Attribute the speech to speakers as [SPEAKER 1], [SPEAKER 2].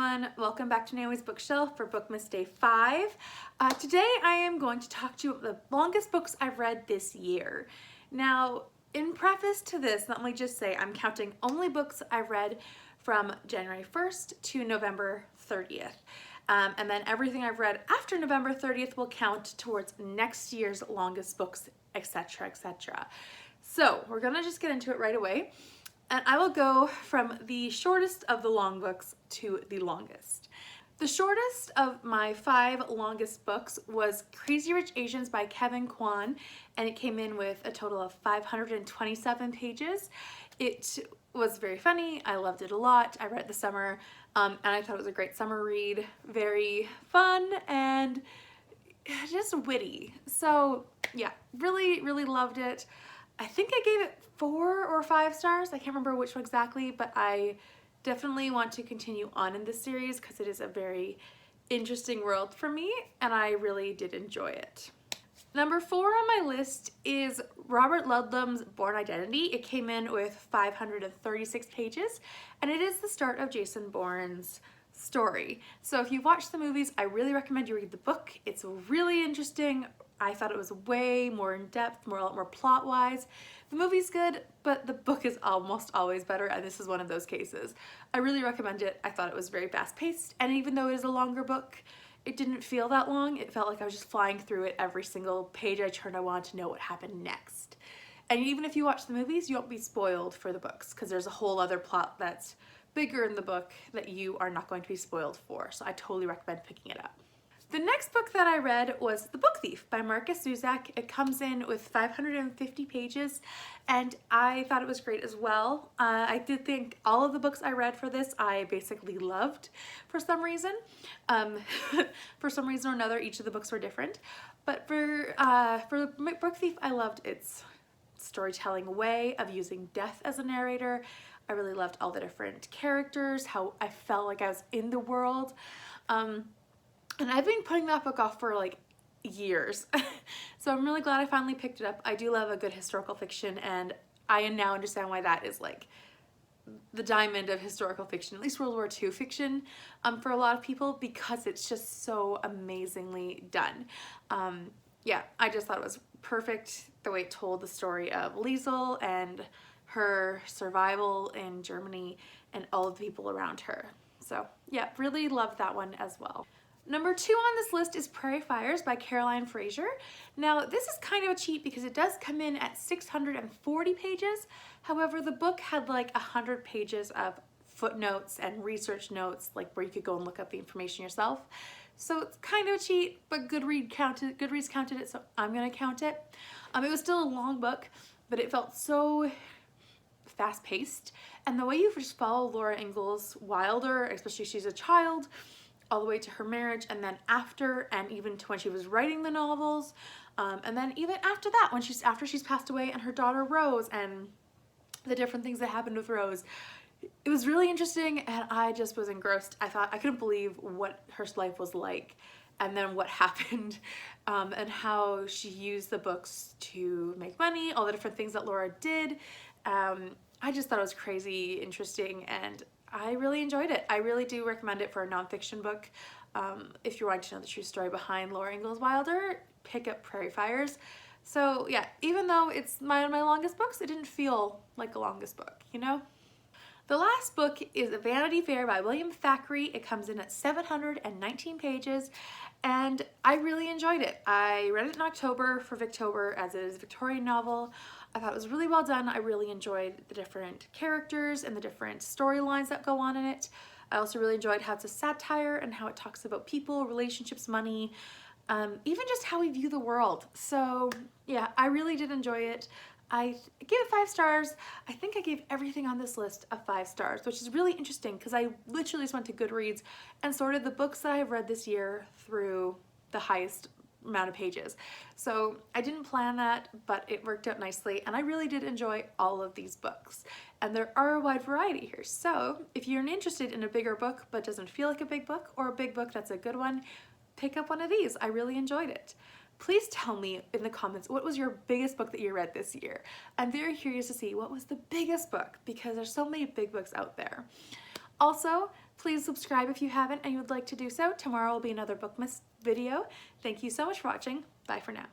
[SPEAKER 1] everyone, welcome back to Naomi's Bookshelf for Bookmas Day 5. Today I am going to talk to you about the longest books I've read this year. Now, in preface to this, let me just say I'm counting only books I read from January 1st to November 30th. And then everything I've read after November 30th will count towards next year's longest books, etc., etc. So we're gonna just get into it right away. And I will go from the shortest of the long books to the longest. The shortest of my 5 longest books was Crazy Rich Asians by Kevin Kwan, and it came in with a total of 527 pages. It was very funny. I loved it a lot. I read it this summer, and I thought it was a great summer read. Very fun and just witty. So yeah, really, really loved it. I think I gave it 4 or 5 stars. I can't remember which one exactly, but I definitely want to continue on in this series because it is a very interesting world for me and I really did enjoy it. Number 4 on my list is Robert Ludlum's Bourne Identity. It came in with 536 pages and it is the start of Jason Bourne's story. So if you've watched the movies, I really recommend you read the book. It's really interesting. I thought it was way more in depth, a lot more plot wise. The movie's good, but the book is almost always better, and this is one of those cases. I really recommend it. I thought it was very fast paced, and even though it is a longer book, it didn't feel that long. It felt like I was just flying through it. Every single page I turned, I wanted to know what happened next. And even if you watch the movies, you won't be spoiled for the books because there's a whole other plot that's bigger in the book that you are not going to be spoiled for. So I totally recommend picking it up. The next book that I read was The Book Thief by Marcus Zusak. It comes in with 550 pages and I thought it was great as well. I did think all of the books I read for this I basically loved for some reason. For some reason or another, each of the books were different. But for The Book Thief, I loved its storytelling way of using death as a narrator. I really loved all the different characters, how I felt like I was in the world. And I've been putting that book off for like years. So I'm really glad I finally picked it up. I do love a good historical fiction and I now understand why that is like the diamond of historical fiction, at least World War II fiction for a lot of people because it's just so amazingly done. Yeah, I just thought it was perfect the way it told the story of Liesel and her survival in Germany and all of the people around her. So yeah, really loved that one as well. Number 2 on this list is Prairie Fires by Caroline Fraser. Now this is kind of a cheat because it does come in at 640 pages. However, the book had like 100 pages of footnotes and research notes, like where you could go and look up the information yourself. So it's kind of a cheat, but Goodreads counted it, so I'm gonna count it. It was still a long book, but it felt so fast-paced. And the way you just follow Laura Ingalls Wilder, especially she's a child, all the way to her marriage, and then after, and even to when she was writing the novels, and then even after that, when after she's passed away, and her daughter Rose, and the different things that happened with Rose. It was really interesting, and I just was engrossed. I thought I couldn't believe what her life was like, and then what happened, and how she used the books to make money, all the different things that Laura did. I just thought it was crazy interesting, and I really enjoyed it. I really do recommend it for a nonfiction book. If you're wanting to know the true story behind Laura Ingalls Wilder, pick up Prairie Fires. So yeah, even though it's one of my longest books, it didn't feel like a longest book, you know? The last book is Vanity Fair by William Thackeray. It comes in at 719 pages and I really enjoyed it. I read it in October for Victober as it is a Victorian novel. I thought it was really well done. I really enjoyed the different characters and the different storylines that go on in it. I also really enjoyed how it's a satire and how it talks about people, relationships, money, even just how we view the world. So yeah, I really did enjoy it. I gave it 5 stars. I think I gave everything on this list a 5 stars, which is really interesting because I literally just went to Goodreads and sorted the books that I've read this year through the highest amount of pages. So I didn't plan that, but it worked out nicely and I really did enjoy all of these books. And there are a wide variety here. So if you're interested in a bigger book but doesn't feel like a big book, or a big book that's a good one, pick up one of these. I really enjoyed it. Please tell me in the comments, what was your biggest book that you read this year? I'm very curious to see what was the biggest book because there's so many big books out there. Also, please subscribe if you haven't and you would like to do so. Tomorrow will be another Bookmas video. Thank you so much for watching. Bye for now.